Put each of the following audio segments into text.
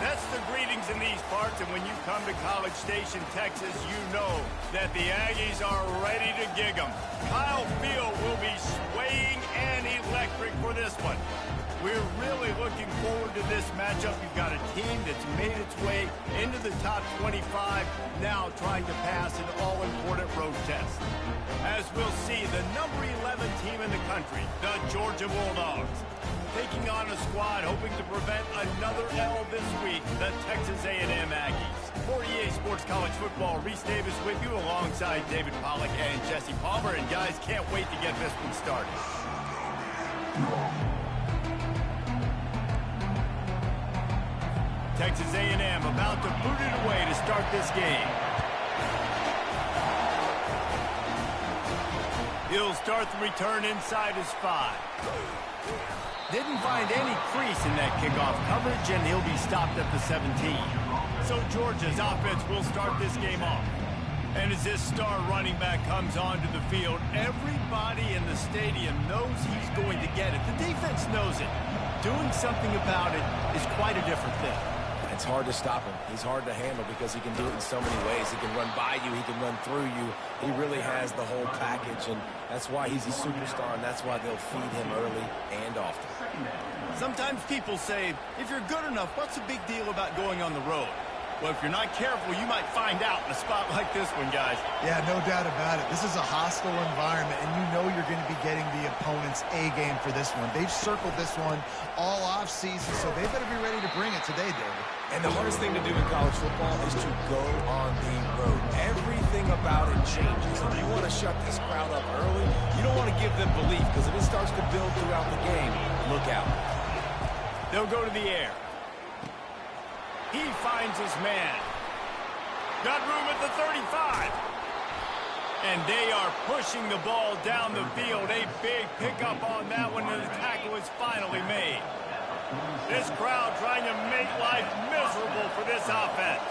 That's the greetings in these parts, and when you come to College Station, Texas, you know that the Aggies are ready to gig 'em. Kyle Field will be swaying and electric for this one. We're really looking forward to this matchup. You've got a team that's made its way into the top 25, now trying to pass an all-important road test. As we'll see, the number 11 team in the country, the Georgia Bulldogs, taking on a squad hoping to prevent another L this week, the Texas A&M Aggies. For EA Sports College Football, Reese Davis with you alongside David Pollack and Jesse Palmer. And guys, can't wait to get this one started. Texas A&M about to boot it away to start this game. He'll start the return inside his 5. Didn't find any crease in that kickoff coverage, and he'll be stopped at the 17. So Georgia's offense will start this game off. And as this star running back comes onto the field, everybody in the stadium knows he's going to get it. The defense knows it. Doing something about it is quite a different thing. It's hard to stop him. He's hard to handle because he can do it in so many ways. He can run by you. He can run through you. He really has the whole package, and that's why he's a superstar, and that's why they'll feed him early and often. Sometimes people say, if you're good enough, what's the big deal about going on the road? Well, if you're not careful, you might find out in a spot like this one, guys. Yeah, no doubt about it. This is a hostile environment, and you know you're going to be getting the opponent's A-game for this one. They've circled this one all off-season, so they better be ready to bring it today, David. And the hardest thing to do in college football is to go on the road. Everything about it changes. If you want to shut this crowd up early, you don't want to give them belief, because if it starts to build throughout the game, look out. They'll go to the air. He finds his man. Got room at the 35. And they are pushing the ball down the field. A big pickup on that one, and the tackle is finally made. This crowd trying to make life miserable for this offense.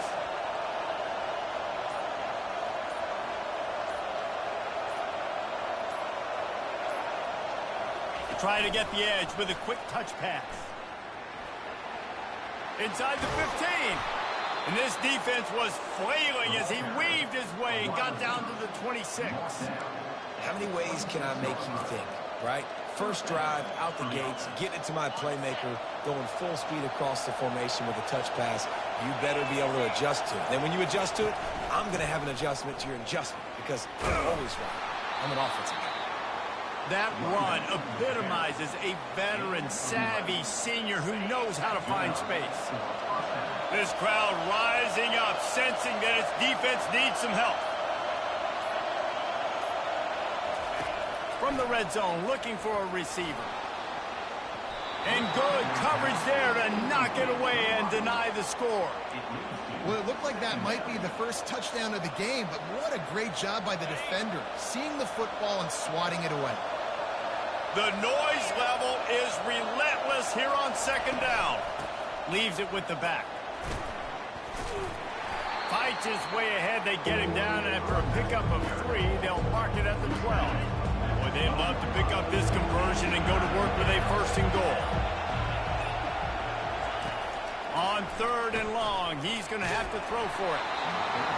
Trying to get the edge with a quick touch pass. Inside the 15. And this defense was flailing as he weaved his way and got down to the 26. How many ways can I make you think, right? First drive, out the gates, getting it to my playmaker, going full speed across the formation with a touch pass. You better be able to adjust to it. Then when you adjust to it, I'm going to have an adjustment to your adjustment because I'm always right. I'm an offensive guy. That run epitomizes a veteran, savvy senior who knows how to find space. This crowd rising up, sensing that its defense needs some help. From the red zone, looking for a receiver. And good coverage there to knock it away and deny the score. Well, it looked like that might be the first touchdown of the game, but what a great job by the defender, seeing the football and swatting it away. The noise level is relentless here on second down. Leaves it with the back. Fights his way ahead. They get him down after a pickup of 3. They'll mark it at the 12. Boy, they'd love to pick up this conversion and go to work with a first and goal. On third and long, he's going to have to throw for it.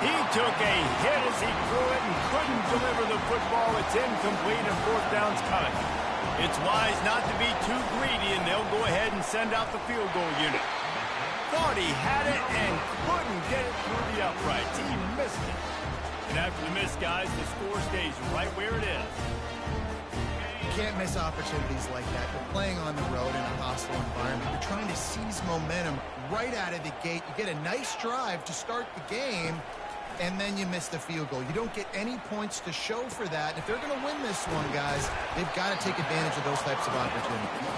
He took a hit as he threw it and couldn't deliver the football. It's incomplete and fourth down's coming. It's wise not to be too greedy, and they'll go ahead and send out the field goal unit. Thought he had it and couldn't get it through the uprights. He missed it. And after the miss, guys, the score stays right where it is. You can't miss opportunities like that. You're playing on the road in a hostile environment. You're trying to seize momentum right out of the gate. You get a nice drive to start the game, and then you miss the field goal. You don't get any points to show for that. If they're going to win this one, guys, they've got to take advantage of those types of opportunities.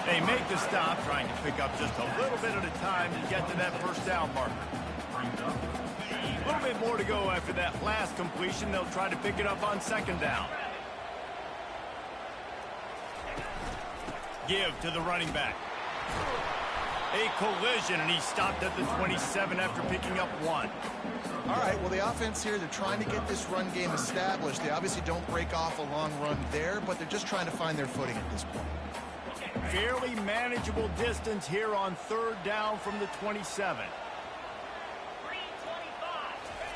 They make the stop, trying to pick up just a little bit at a time to get to that first down marker. A little bit more to go after that last completion. They'll try to pick it up on second down. Give to the running back. A collision, and he stopped at the 27 after picking up 1. All right, well, the offense here, they're trying to get this run game established. They obviously don't break off a long run there, but they're just trying to find their footing at this point. Fairly manageable distance here on 3rd down from the 27.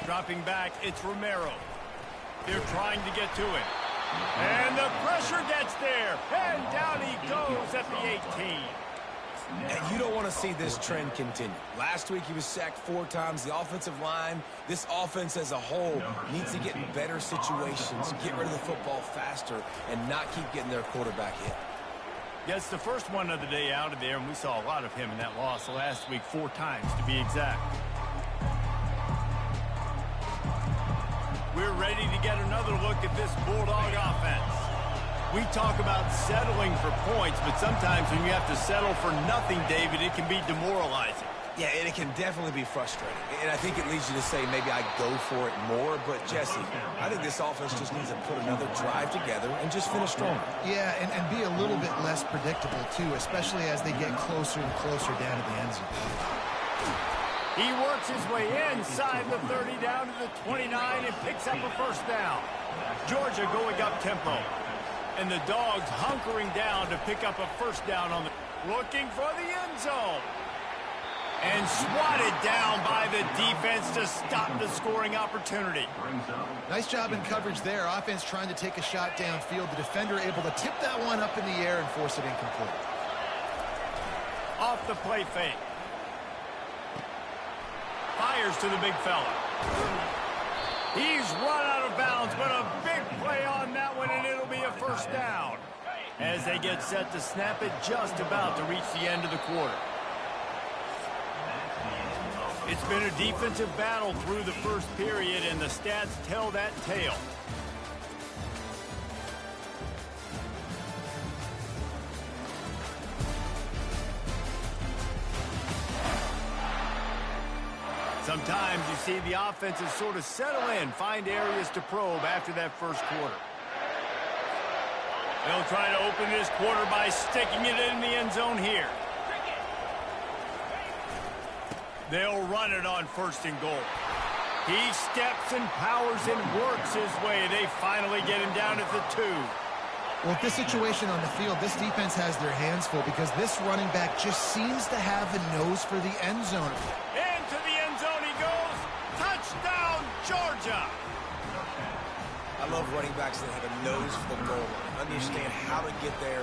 Dropping back, it's Romero. They're trying to get to him. And the pressure gets there. And down he goes at the 18. And you don't want to see this trend continue. Last week he was sacked 4 times. The offensive line, this offense as a whole, needs to get in better situations, get rid of the football faster, and not keep getting their quarterback hit. Gets the first one of the day out of there, and we saw a lot of him in that loss last week, 4 times to be exact. We're ready to get another look at this Bulldog offense. We talk about settling for points, but sometimes when you have to settle for nothing, David, it can be demoralizing. Yeah, and it can definitely be frustrating. And I think it leads you to say maybe I go for it more. But, Jesse, I think this offense just needs to put another drive together and just finish stronger. Yeah, and be a little bit less predictable, too, especially as they get closer and closer down to the end zone. He works his way inside the 30 down to the 29 and picks up a first down. Georgia going up tempo. And the Dogs hunkering down to pick up a first down on the... Looking for the end zone. And swatted down by the defense to stop the scoring opportunity. Nice job in coverage there. Offense trying to take a shot downfield. The defender able to tip that one up in the air and force it incomplete. Off the play fake. Fires to the big fella. He's run out of bounds, but a big play on that one, and it'll be a first down. As they get set to snap it, just about to reach the end of the quarter. It's been a defensive battle through the first period, and the stats tell that tale. Sometimes you see the offenses sort of settle in, find areas to probe after that first quarter. They'll try to open this quarter by sticking it in the end zone here. They'll run it on 1st and goal. He steps and powers and works his way. They finally get him down at the 2. Well, with this situation on the field, this defense has their hands full because this running back just seems to have a nose for the end zone. Into the end zone he goes. Touchdown, Georgia. I love running backs that have a nose for the goal line, understand how to get there,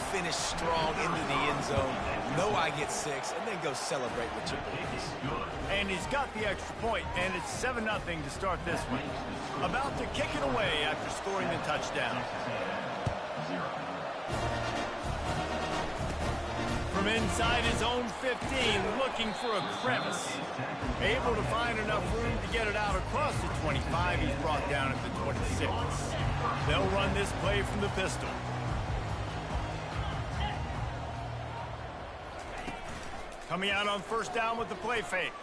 finish strong into the end zone, know I get 6, and then go celebrate with your boys. And he's got the extra point, and it's 7-0 to start this one. About to kick it away after scoring the touchdown. From inside his own 15, looking for a crevice. Able to find enough room to get it out across the 25. He's brought down at the 26. They'll run this play from the pistol. Coming out on 1st down with the play fake.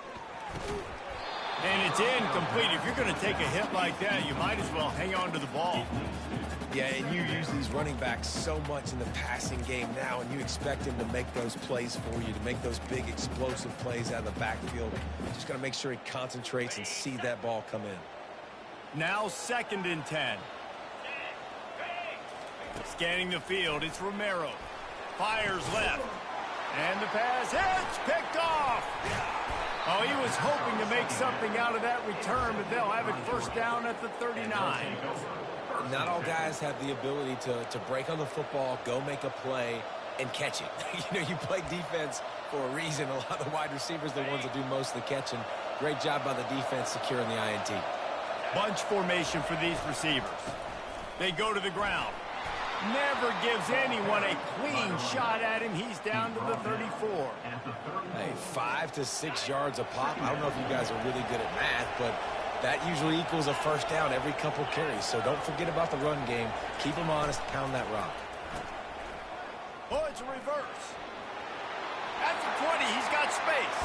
And it's incomplete. If you're going to take a hit like that, you might as well hang on to the ball. Yeah, and you use these running backs so much in the passing game now, and you expect him to make those plays for you, to make those big explosive plays out of the backfield. Just got to make sure he concentrates and see that ball come in. Now 2nd and 10. Scanning the field, it's Romero. Fires left. And the pass hits, picked off. Oh, he was hoping to make something out of that return, but they'll have it 1st down at the 39. Not all guys have the ability to break on the football, go make a play, and catch it. You know, you play defense for a reason. A lot of the wide receivers are the ones that do most of the catching. Great job by the defense securing the INT. Bunch formation for these receivers. They go to the ground. Never gives anyone a clean shot at him. He's down to the 34. Hey, 5 to 6 yards a pop. I don't know if you guys are really good at math, but that usually equals a 1st down every couple carries. So don't forget about the run game. Keep them honest. Pound that rock. Oh, it's a reverse. At the 20, he's got space.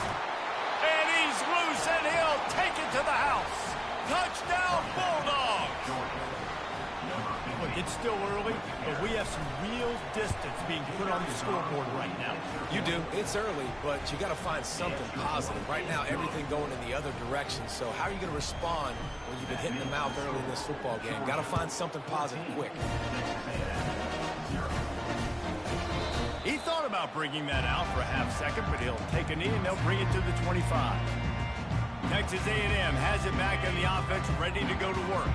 And he's loose, and he'll take it to the house. Touchdown, Bulldogs. Look, it's still early, but we have some real distance being put on the scoreboard right now. You do. It's early, but you got to find something positive. Right now, everything going in the other direction. So how are you going to respond when you've been hitting the mouth early in this football game? Got to find something positive quick. He thought about bringing that out for a half second, but he'll take a knee and they'll bring it to the 25. Texas A&M has it back in the offense, ready to go to work.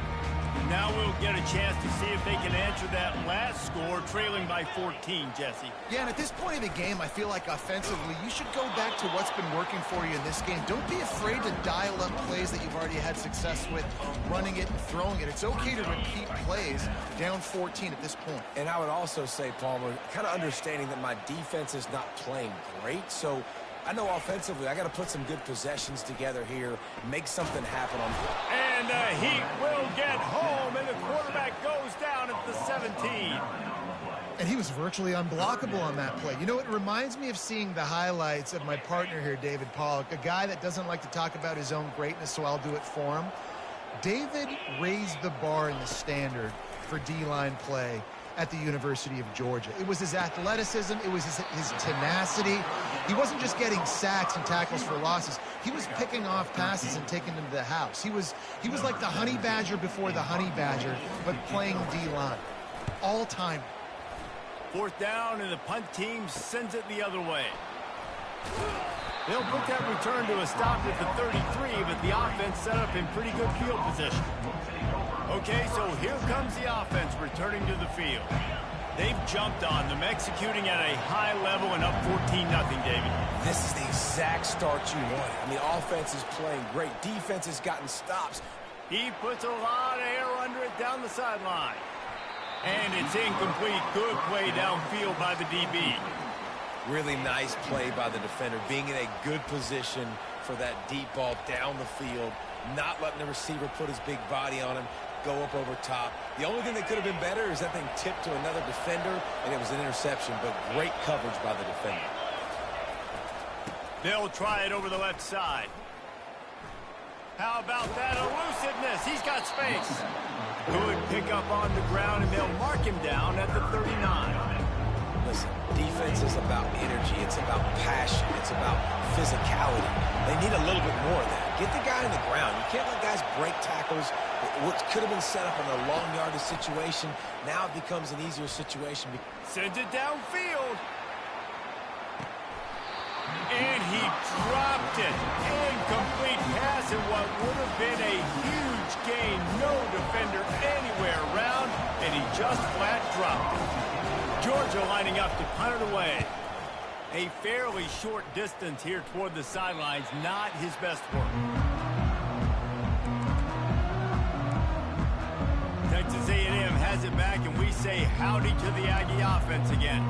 Now we'll get a chance to see if they can answer that last score, trailing by 14, Jesse. Yeah, and at this point of the game, I feel like offensively, you should go back to what's been working for you in this game. Don't be afraid to dial up plays that you've already had success with, running it and throwing it. It's okay to repeat plays down 14 at this point. And I would also say, Palmer, kind of understanding that my defense is not playing great, so I know offensively I got to put some good possessions together here, make something happen on. And the Heat will get home, and the quarterback goes down at the 17. And he was virtually unblockable on that play. You know, it reminds me of seeing the highlights of my partner here, David Pollack, a guy that doesn't like to talk about his own greatness, so I'll do it for him. David raised the bar in the standard for D-line play at the University of Georgia. It was his athleticism, it was his tenacity. He wasn't just getting sacks and tackles for losses. He was picking off passes and taking them to the house. He was like the Honey Badger before the Honey Badger, but playing D-line. All time. Fourth down, and the punt team sends it the other way. They'll put that return to a stop at the 33, but the offense set up in pretty good field position. Okay, so here comes the offense returning to the field. They've jumped on them, executing at a high level and up 14-0, David. This is the exact start you want. I mean, offense is playing great. Defense has gotten stops. He puts a lot of air under it down the sideline. And it's incomplete. Good play downfield by the DB. Really nice play by the defender, being in a good position for that deep ball down the field, not letting the receiver put his big body on him, go up over top. The only thing that could have been better is that thing tipped to another defender, and it was an interception, but great coverage by the defender. They'll try it over the left side. How about that elusiveness? He's got space. Good pickup on the ground, and they'll mark him down at the 39. Listen, defense is about energy. It's about passion. It's about physicality. They need a little bit more of that. Get the guy on the ground. You can't let guys break tackles. What could have been set up in a long yardage situation, now it becomes an easier situation. Sends it downfield. And he dropped it. Incomplete pass in what would have been a huge gain. No defender anywhere around, and he just flat dropped it. Georgia lining up to punt it away. A fairly short distance here toward the sidelines, not his best work. Texas A&M has it back, and we say howdy to the Aggie offense again.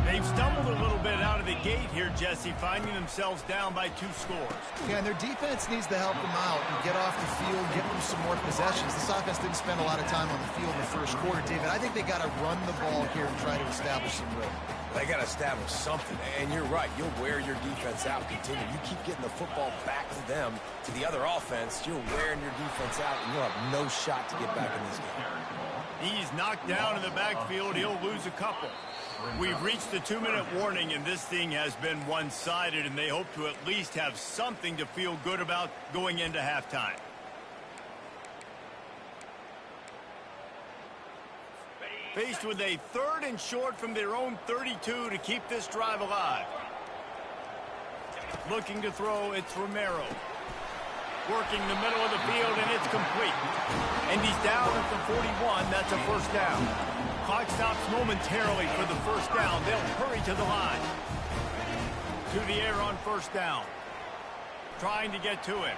They've stumbled a little bit out of the gate here, Jesse, finding themselves down by 2 scores. Yeah, and their defense needs to help them out and get off the field, get them some more possessions. This offense didn't spend a lot of time on the field in the first quarter, David. I think they got to run the ball here and try to establish some rhythm. They got to establish something, and you're right. You'll wear your defense out. Continue. You keep getting the football back to them, to the other offense. You're wearing your defense out, and you'll have no shot to get back in this game. He's knocked down in the backfield. He'll lose a couple. We've reached the 2-minute warning, and this thing has been one-sided, and they hope to at least have something to feel good about going into halftime. Faced with a 3rd and short from their own 32 to keep this drive alive. Looking to throw, it's Romero. Working the middle of the field, and it's complete. And he's down at the 41. That's a first down. Clock stops momentarily for the first down. They'll hurry to the line. To the air on first down. Trying to get to it.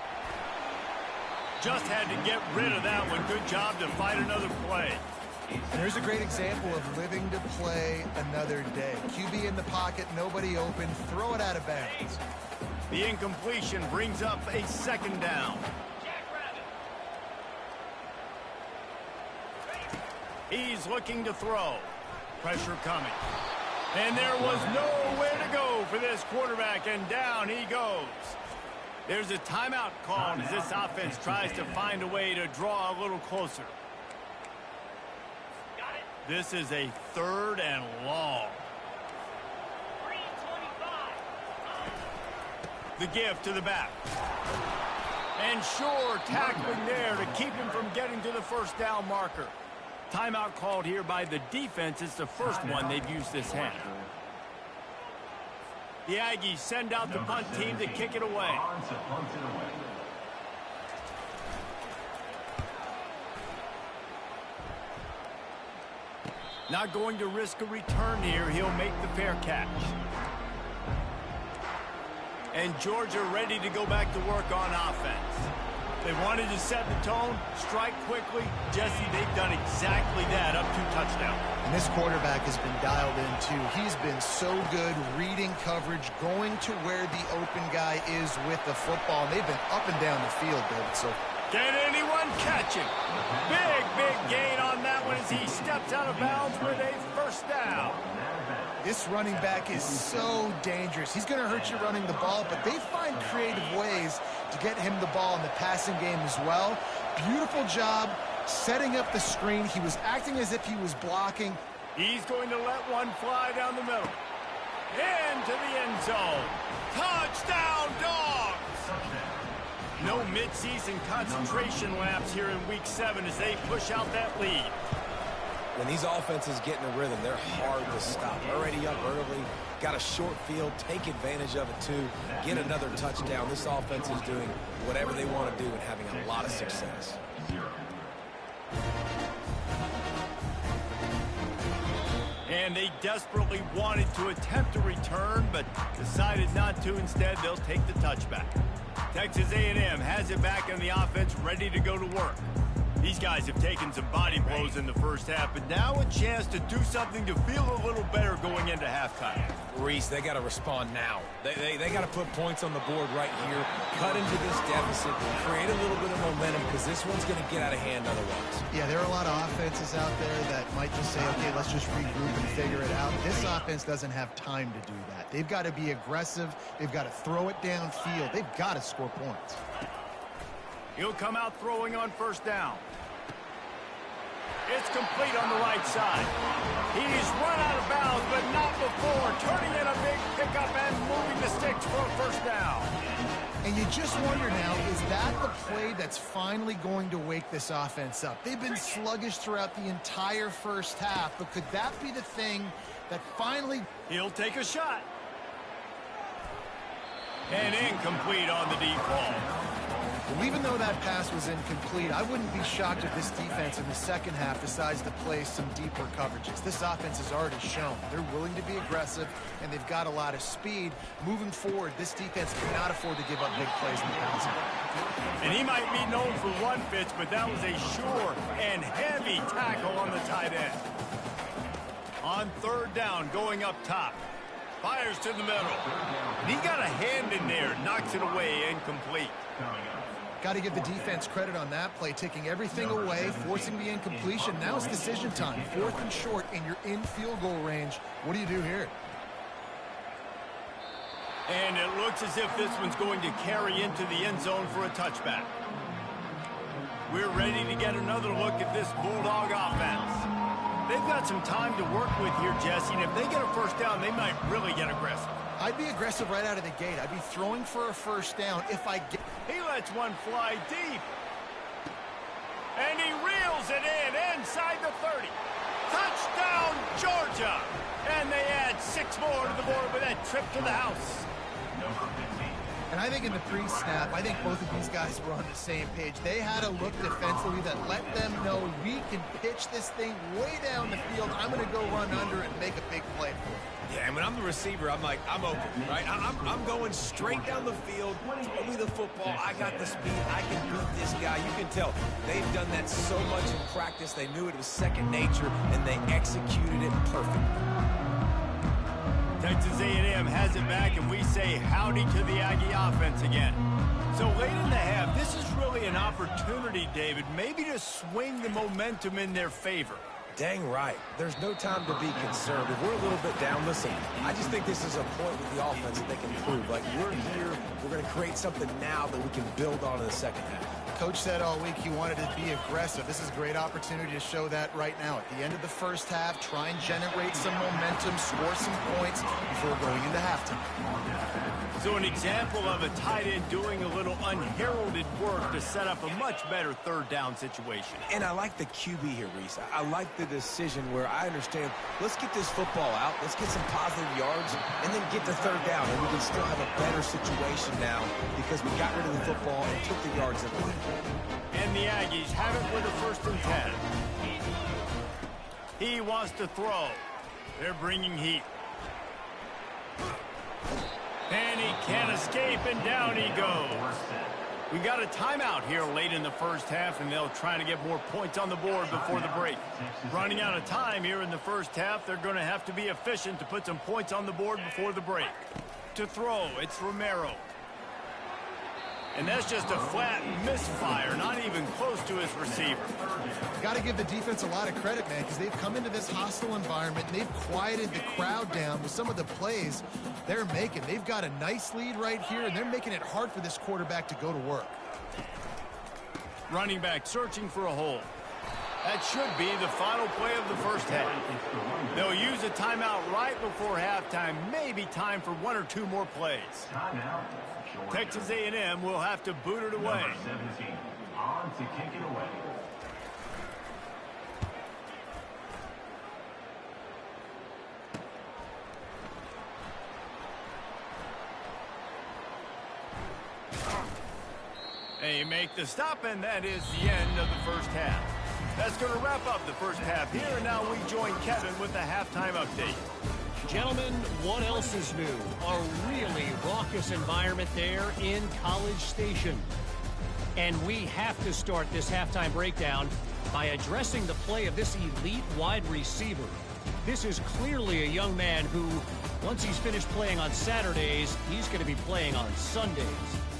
Just had to get rid of that one. Good job to fight another play. And here's a great example of living to play another day. QB in the pocket, nobody open, throw it out of bounds. The incompletion brings up a 2nd down. He's looking to throw. Pressure coming. And there was nowhere to go for this quarterback, and down he goes. There's a timeout called as this offense tries to find a way to draw a little closer. This is a 3rd and long. The give to the back. And sure, tackling there to keep him from getting to the first down marker. Timeout called here by the defense. It's the first one they've used this half. The Aggies send out the punt team to kick it away. Not going to risk a return here. He'll make the fair catch. And Georgia ready to go back to work on offense. They wanted to set the tone, strike quickly. Jesse, they've done exactly that, up 2 touchdowns. And this quarterback has been dialed in, too. He's been so good reading coverage, going to where the open guy is with the football. And they've been up and down the field, David. So can anyone catch him? Big gain on that one as he steps out of bounds with a first down. This running back is so dangerous. He's going to hurt you running the ball, but they find creative ways to get him the ball in the passing game as well. Beautiful job setting up the screen. He was acting as if he was blocking. He's going to let one fly down the middle. Into the end zone. Touchdown, Dogs! No mid-season concentration laps here in Week 7 as they push out that lead. When these offenses get in a rhythm, they're hard to stop. Already up early, got a short field, take advantage of it too, get another touchdown. This offense is doing whatever they want to do and having a lot of success. And they desperately wanted to attempt a return, but decided not to. Instead, they'll take the touchback. Texas A&M has it back in the offense, ready to go to work. These guys have taken some body blows in the first half, but now a chance to do something to feel a little better going into halftime. Reese, they got to respond now. They got to put points on the board right here, cut into this deficit, create a little bit of momentum, because this one's going to get out of hand otherwise. Yeah, there are a lot of offenses out there that might just say, okay, let's just regroup and figure it out. This offense doesn't have time to do that. They've got to be aggressive. They've got to throw it downfield. They've got to score points. He'll come out throwing on first down. It's complete on the right side. He's run out of bounds, but not before. Turning in a big pickup and moving the sticks for a first down. And you just wonder now, is that the play that's finally going to wake this offense up? They've been sluggish throughout the entire first half, but could that be the thing that finally... He'll take a shot. And incomplete on the deep ball. Well, even though that pass was incomplete, I wouldn't be shocked if this defense in the second half decides to play some deeper coverages. This offense has already shown they're willing to be aggressive, and they've got a lot of speed. Moving forward, this defense cannot afford to give up big plays in the passing game. And he might be known for run fits, but that was a sure and heavy tackle on the tight end. On third down, going up top. Fires to the middle. And he got a hand in there, knocks it away, incomplete. Got to give the defense credit on that play, taking everything away, forcing the incompletion. Now it's decision time. 4th and short, and you're in field goal range. What do you do here? And it looks as if this one's going to carry into the end zone for a touchback. We're ready to get another look at this Bulldog offense. They've got some time to work with here, Jesse, and if they get a first down, they might really get aggressive. I'd be aggressive right out of the gate. I'd be throwing for a first down if I get... He lets one fly deep. And he reels it in inside the 30. Touchdown, Georgia! And they add 6 more to the board with that trip to the house. And I think in the pre-snap, I think both of these guys were on the same page. They had a look defensively that let them know we can pitch this thing way down the field. I'm going to go run under and make a big play for it. Yeah, and when I'm the receiver, I'm like, I'm open, right? I'm going straight down the field. Throw me the football. I got the speed. I can beat this guy. You can tell they've done that so much in practice. They knew it was second nature, and they executed it perfectly. Texas A&M has it back, and we say howdy to the Aggie offense again. So late in the half, this is really an opportunity, David, maybe to swing the momentum in their favor. Dang right. There's no time to be concerned. If we're a little bit down, listen, I just think this is a point with the offense that they can prove. Like, we're here, we're going to create something now that we can build on in the second half. Coach said all week he wanted to be aggressive. This is a great opportunity to show that right now. At the end of the first half, try and generate some momentum, score some points before going into halftime. So an example of a tight end doing a little unheralded work to set up a much better third down situation. And I like the QB here, Reese. I like the decision where I understand, let's get this football out, let's get some positive yards, and then get the third down. And we can still have a better situation now because we got rid of the football and took the yards that we needed. And the Aggies have it with a 1st and 10. He wants to throw. They're bringing heat. And he can't escape, and down he goes. We got a timeout here late in the first half, and they'll try to get more points on the board before the break. Running out of time here in the first half, they're going to have to be efficient to put some points on the board before the break. To throw, it's Romero. And that's just a flat misfire, not even close to his receiver. Got to give the defense a lot of credit, man, because they've come into this hostile environment and they've quieted the crowd down with some of the plays they're making. They've got a nice lead right here, and they're making it hard for this quarterback to go to work. Running back searching for a hole. That should be the final play of the first half. They'll use a timeout right before halftime, maybe time for 1 or 2 more plays. Texas A&M will have to boot it away. Number 17, on to kick it away. They make the stop, and that is the end of the first half. That's going to wrap up the first half here, and now we join Kevin with the halftime update. Gentlemen, what else is new? A really raucous environment there in College Station. And we have to start this halftime breakdown by addressing the play of this elite wide receiver. This is clearly a young man who, once he's finished playing on Saturdays, he's going to be playing on Sundays.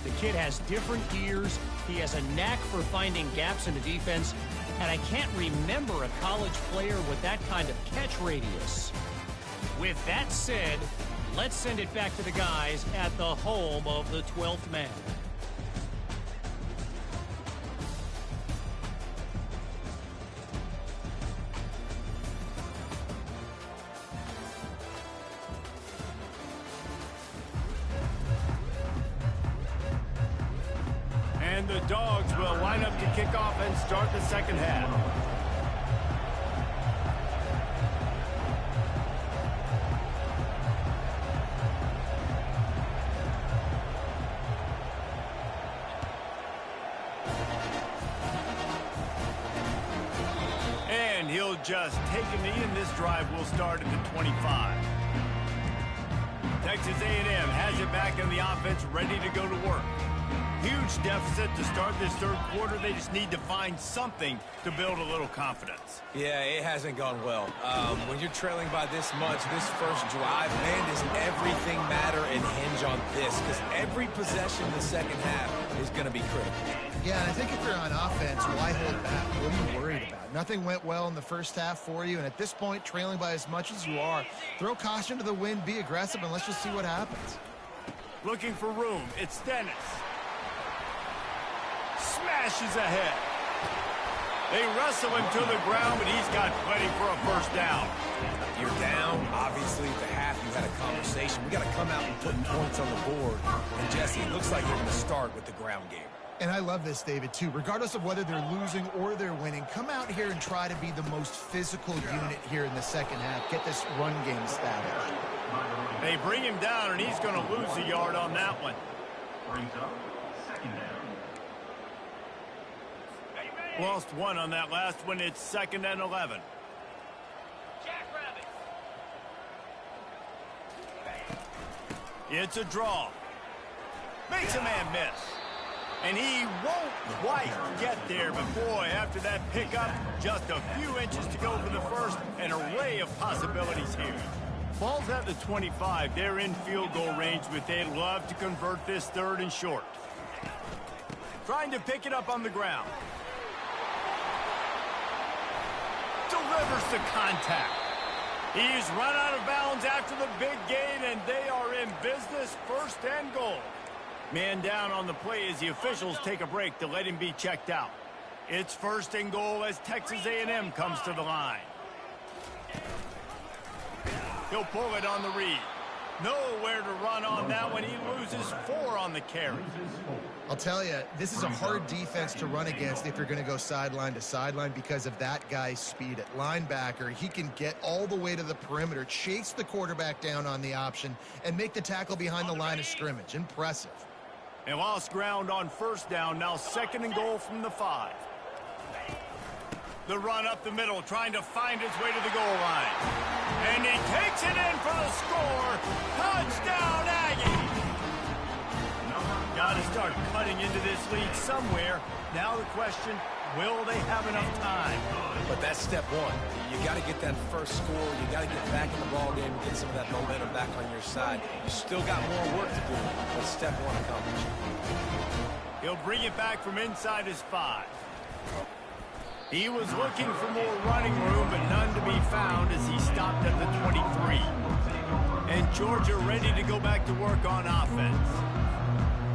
The kid has different gears. He has a knack for finding gaps in the defense. And I can't remember a college player with that kind of catch radius. With that said, let's send it back to the guys at the home of the 12th man. And the Dogs will line up to kick off and start the second half. And he'll just take a knee, and this drive will start at the 25. Texas A&M has it back in the offense, ready to go to work. Huge deficit to start this third quarter. They just need to find something to build a little confidence. Yeah, it hasn't gone well. When you're trailing by this much, this first drive, man, does everything matter and hinge on this? Because every possession in the second half is going to be critical. Yeah, and I think if you're on offense, why hold back? What are you worried about? Nothing went well in the first half for you, and at this point, trailing by as much as you are, throw caution to the wind, be aggressive, and let's just see what happens. Looking for room. It's Dennis. Smashes ahead. They wrestle him to the ground, but he's got plenty for a first down. You're down. Obviously, at the half, you had a conversation. We got to come out and put points on the board. And, Jesse, it looks like they're going to start with the ground game. And I love this, David, too. Regardless of whether they're losing or they're winning, come out here and try to be the most physical unit here in the second half. Get this run game established. They bring him down, and he's going to lose a yard on that one. Brings up second down. Lost one on that last one. It's 2nd and 11. It's a draw. Makes a man miss. And he won't quite get there, but boy, after that pickup, just a few inches to go for the first. An array of possibilities here. Ball's at the 25. They're in field goal range, but they'd love to convert this 3rd and short. Trying to pick it up on the ground. Delivers the contact. He's run out of bounds after the big gain, and they are in business. 1st and goal. Man down on the play as the officials take a break to let him be checked out. It's 1st and goal as Texas A&M comes to the line. He'll pull it on the read. Nowhere to run on that one. He loses 4 on the carry. I'll tell you, this is a hard defense to run against if you're going to go sideline to sideline because of that guy's speed at linebacker. He can get all the way to the perimeter, chase the quarterback down on the option, and make the tackle behind the line of scrimmage. Impressive. And lost ground on first down. Now 2nd and goal from the 5. The run up the middle, trying to find his way to the goal line. And he takes it in for the score. Touchdown, Aggie! Got to start cutting into this lead somewhere. Now the question, will they have enough time? But that's step one. You got to get that first score. You got to get back in the ball game and get some of that momentum back on your side. You still got more work to do, but step one accomplished. He'll bring it back from inside his 5. He was looking for more running room, but none to be found as he stopped at the 23. And Georgia ready to go back to work on offense.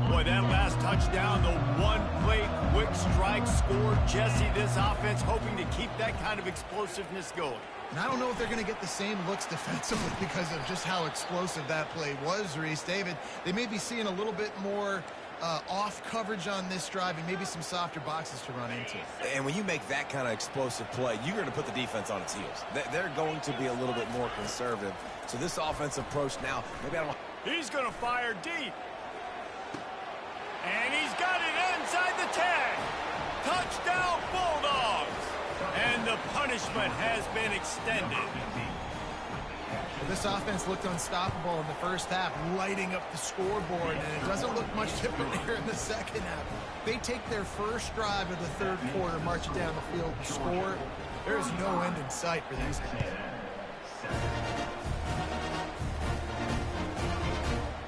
Boy, that last touchdown, the one-play quick strike score. Jesse, this offense hoping to keep that kind of explosiveness going. And I don't know if they're going to get the same looks defensively because of just how explosive that play was, Reese. David, they may be seeing a little bit more off coverage on this drive and maybe some softer boxes to run into. And when you make that kind of explosive play, you're going to put the defense on its heels. They're going to be a little bit more conservative. So this offensive approach now, maybe I don't know. He's going to fire deep. And he's got it inside the 10. Touchdown, Bulldogs. And the punishment has been extended. This offense looked unstoppable in the first half, lighting up the scoreboard, and it doesn't look much different here in the second half. They take their first drive of the third quarter, march it down the field, and score. There is no end in sight for these guys.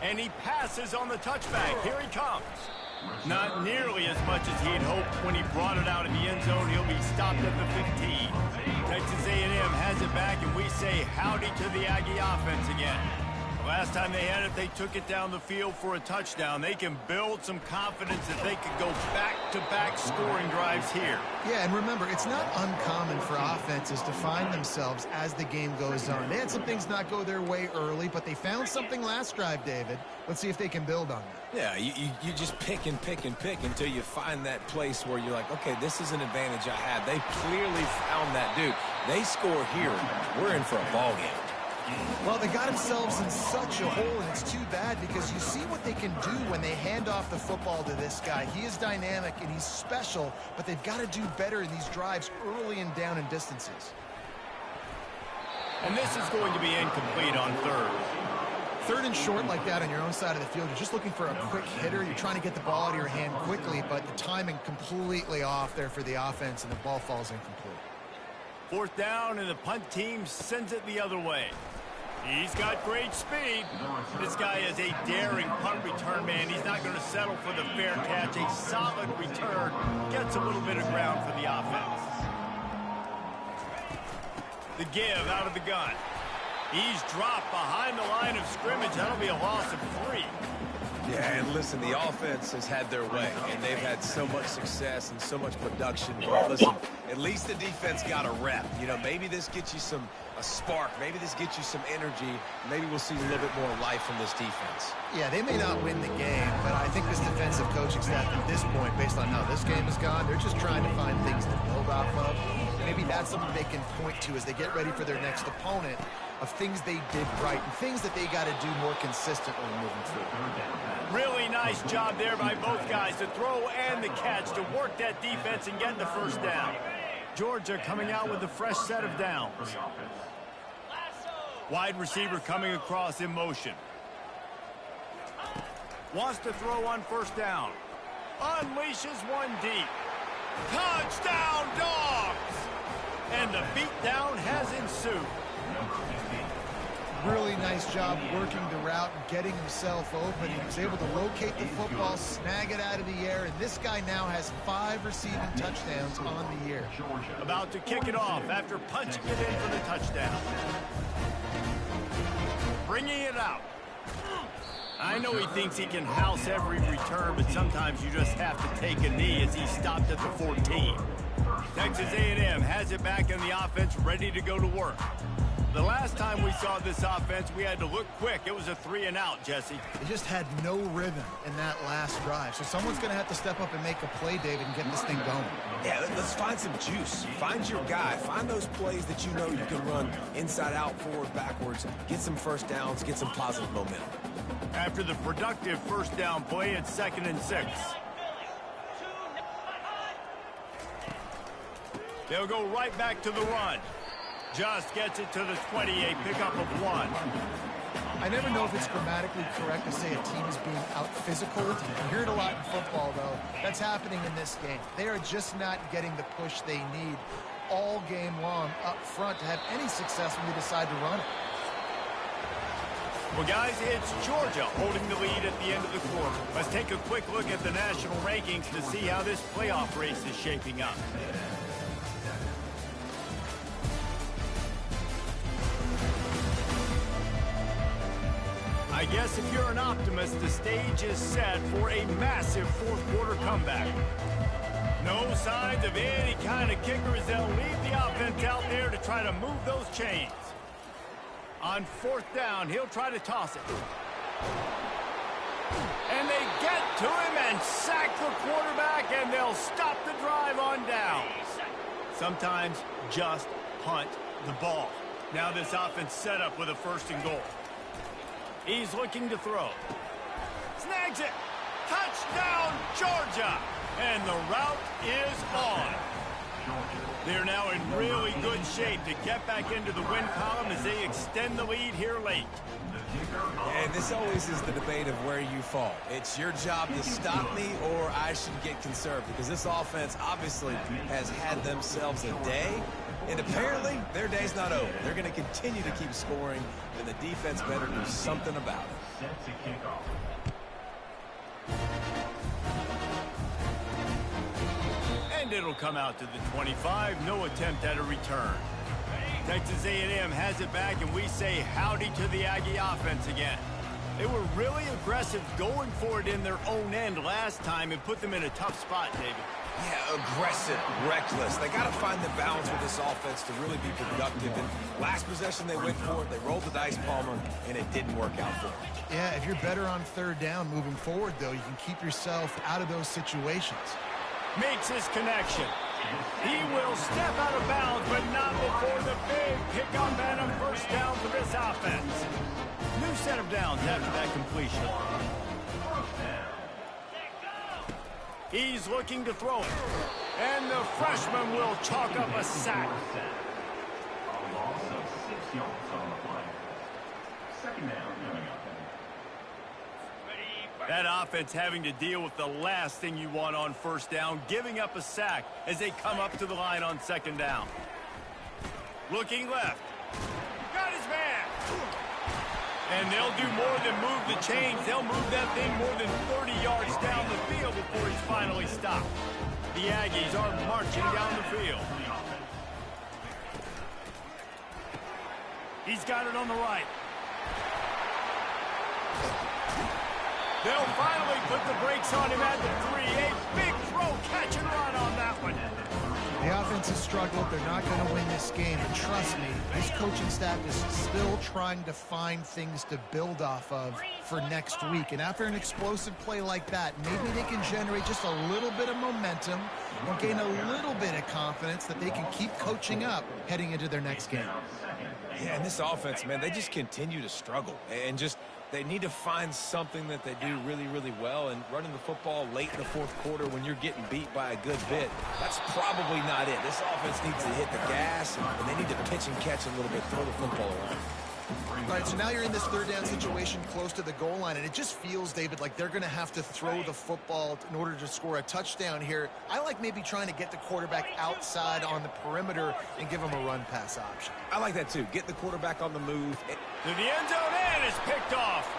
And he passes on the touchback. Here he comes. Not nearly as much as he'd hoped when he brought it out in the end zone. He'll be stopped at the 15. Texas A&M has it back, and we say howdy to the Aggie offense again. Last time they had it, they took it down the field for a touchdown. They can build some confidence that they could go back-to-back scoring drives here. Yeah, and remember, it's not uncommon for offenses to find themselves as the game goes on. They had some things not go their way early, but they found something last drive, David. Let's see if they can build on that. Yeah, you just pick and pick and pick until you find that place where you're like, okay, this is an advantage I have. They clearly found that dude. They score here. We're in for a ball game. Well, they got themselves in such a hole, and it's too bad because you see what they can do when they hand off the football to this guy. He is dynamic, and he's special, but they've got to do better in these drives early and down in distances. And this is going to be incomplete on third. Third and short like that on your own side of the field, you're just looking for a quick hitter. You're trying to get the ball out of your hand quickly, but the timing completely off there for the offense, and the ball falls incomplete. Fourth down, and the punt team sends it the other way. He's got great speed. This guy is a daring punt return man. He's not going to settle for the fair catch. A solid return. Gets a little bit of ground for the offense. The give out of the gun. He's dropped behind the line of scrimmage. That'll be a loss of 3. Yeah, and listen, the offense has had their way, and they've had so much success and so much production. But listen, at least the defense got a rep. You know, maybe this gets you a spark. Maybe this gets you some energy. Maybe we'll see a little bit more life from this defense. Yeah, they may not win the game, but I think this defensive coaching staff at this point, based on how this game has gone, they're just trying to find things to build off of. Maybe that's something they can point to as they get ready for their next opponent, of things they did right and things that they got to do more consistently moving forward. Really nice job there by both guys, the throw and the catch, to work that defense and get the first down. Georgia coming out with a fresh set of downs. Wide receiver coming across in motion. Wants to throw on first down. Unleashes one deep. Touchdown, Dogs! And the beatdown has ensued. Really nice job working the route and getting himself open. He was able to locate the football, snag it out of the air, and this guy now has 5 receiving touchdowns on the year. About to kick it off after punching it in for the touchdown. Bringing it out. I know he thinks he can house every return, but sometimes you just have to take a knee as he stopped at the 14. Texas A&M has it back in the offense, ready to go to work. The last time we saw this offense, we had to look quick. It was a 3-and-out, Jesse. They just had no rhythm in that last drive. So someone's going to have to step up and make a play, David, and get this thing going. Yeah, let's find some juice. Find your guy. Find those plays that you know you can run inside out, forward, backwards. Get some first downs. Get some positive momentum. After the productive first down play, it's 2nd and 6. They'll go right back to the run. Just gets it to the 28, pickup of 1. I never know if it's grammatically correct to say a team is being out-physical. You hear it a lot in football, though. That's happening in this game. They are just not getting the push they need all game long up front to have any success when they decide to run it. Well, guys, it's Georgia holding the lead at the end of the quarter. Let's take a quick look at the national rankings to see how this playoff race is shaping up. I guess if you're an optimist, the stage is set for a massive fourth-quarter comeback. No signs of any kind of kicker as they'll leave the offense out there to try to move those chains. On 4th down, he'll try to toss it. And they get to him and sack the quarterback, and they'll stop the drive on downs. Sometimes just punt the ball. Now this offense set up with a 1st and goal. He's looking to throw. Snags it. Touchdown, Georgia. And the route is on. They're now in really good shape to get back into the win column as they extend the lead here late. And this always is the debate of where you fall. It's your job to stop me or I should get conserved, because this offense obviously has had themselves a day, and apparently their day's not over. They're going to continue to keep scoring, and the defense better do something about it. Set to kick off. And it'll come out to the 25. No attempt at a return. Texas A&M has it back, and we say howdy to the Aggie offense again. They were really aggressive going for it in their own end last time and put them in a tough spot, David. Yeah, aggressive, reckless. They got to find the balance with this offense to really be productive. And last possession they went for it, they rolled the dice, Palmer, and it didn't work out for them. Yeah, if you're better on 3rd down moving forward, though, you can keep yourself out of those situations. Makes his connection. He will step out of bounds, but not before the big pickup and a 1st down for this offense. New set of downs after that completion. He's looking to throw it. And the freshman will chalk up a sack. A loss of 6 yards on the play. 2nd down coming up. That offense having to deal with the last thing you want on 1st down, giving up a sack as they come up to the line on 2nd down. Looking left. Got his man. And they'll do more than move the chains. They'll move that thing more than 30 yards down the field before he's finally stopped. The Aggies are marching down the field. He's got it on the right. They'll finally put the brakes on him at the 3. A big throw, catch and run on that one. The offense has struggled. They're not going to win this game. And trust me, this coaching staff is still trying to find things to build off of for next week. And after an explosive play like that, maybe they can generate just a little bit of momentum and gain a little bit of confidence that they can keep coaching up heading into their next game. Yeah, and this offense, man, they just continue to struggle. And just they need to find something that they do really, really well. And running the football late in the 4th quarter when you're getting beat by a good bit, that's probably not it. This offense needs to hit the gas, and they need to pitch and catch a little bit, throw the football around. All right, so now you're in this 3rd down situation close to the goal line, and it just feels, David, like they're going to have to throw the football in order to score a touchdown here. I like maybe trying to get the quarterback outside on the perimeter and give him a run-pass option. I like that, too. Get the quarterback on the move. To the end zone, and is picked off.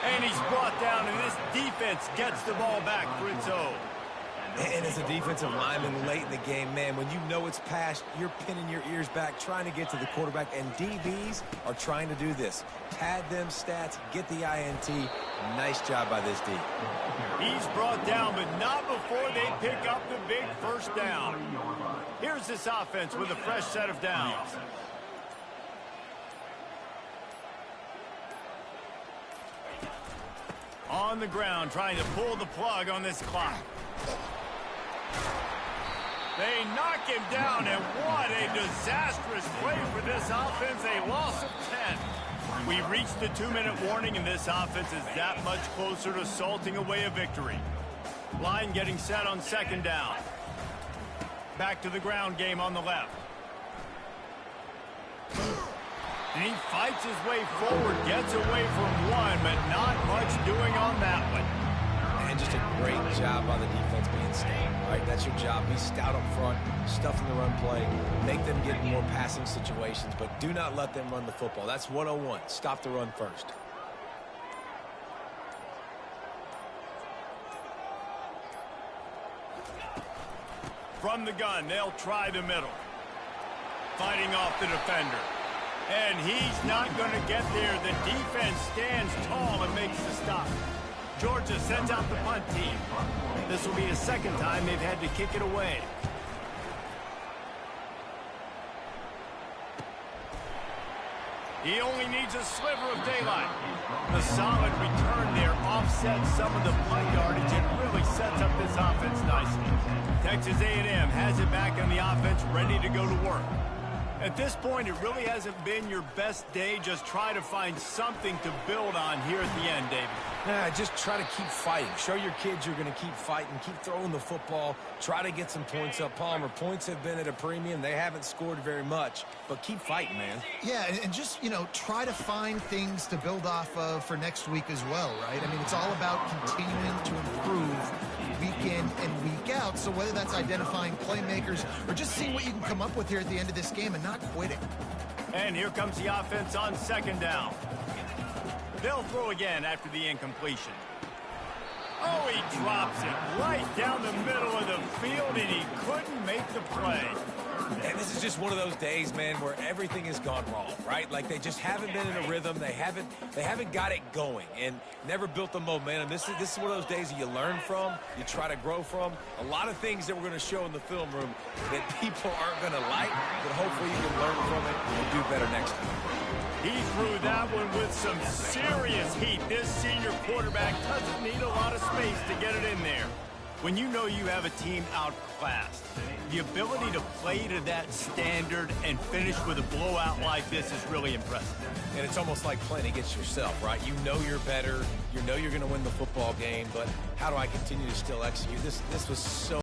And he's brought down, and this defense gets the ball back for its own. And as a defensive lineman late in the game, man, when you know it's past, you're pinning your ears back, trying to get to the quarterback, and DBs are trying to do this. Pad them stats, get the INT. Nice job by this D. He's brought down, but not before they pick up the big 1st down. Here's this offense with a fresh set of downs. On the ground, trying to pull the plug on this clock. They knock him down, and what a disastrous play for this offense. A loss of 10. We reached the 2-minute warning, and this offense is that much closer to salting away a victory. Line getting set on second down. Back to the ground game on the left. And he fights his way forward, gets away from one, but not much doing on that one. And just a great job by the defense being stout. All right, that's your job. Be stout up front, stuff in the run play, make them get in more passing situations, but do not let them run the football. That's 101. Stop the run first. From the gun, they'll try the middle. Fighting off the defender. And he's not going to get there. The defense stands tall and makes the stop. Georgia sends out the punt team. This will be the second time they've had to kick it away. He only needs a sliver of daylight. The solid return there offsets some of the punt yardage and really sets up this offense nicely. Texas A&M has it back on the offense, ready to go to work. At this point, it really hasn't been your best day. Just try to find something to build on here at the end, David. Just try to keep fighting. Show your kids you're going to keep fighting. Keep throwing the football. Try to get some points up. Palmer, points have been at a premium. They haven't scored very much, but keep fighting, man. Yeah, and just, try to find things to build off of for next week as well, right? I mean, it's all about continuing to improve week in and week out. So whether that's identifying playmakers or just seeing what you can come up with here at the end of this game and not quitting. And here comes the offense on second down. They'll throw again after the incompletion. Oh, he drops it right down the middle of the field, and he couldn't make the play. And this is just one of those days, man, where everything has gone wrong, right? Like they just haven't been in a rhythm. They haven't got it going and never built the momentum. This is one of those days that you learn from, you try to grow from. A lot of things that we're going to show in the film room that people aren't going to like, but hopefully you can learn from it and do better next time. He threw that one with some serious heat. This senior quarterback doesn't need a lot of space to get it in there. When you know you have a team outclassed, the ability to play to that standard and finish with a blowout like this is really impressive. And it's almost like playing against yourself, right? You know you're better. You know you're going to win the football game, but how do I continue to still execute? This was so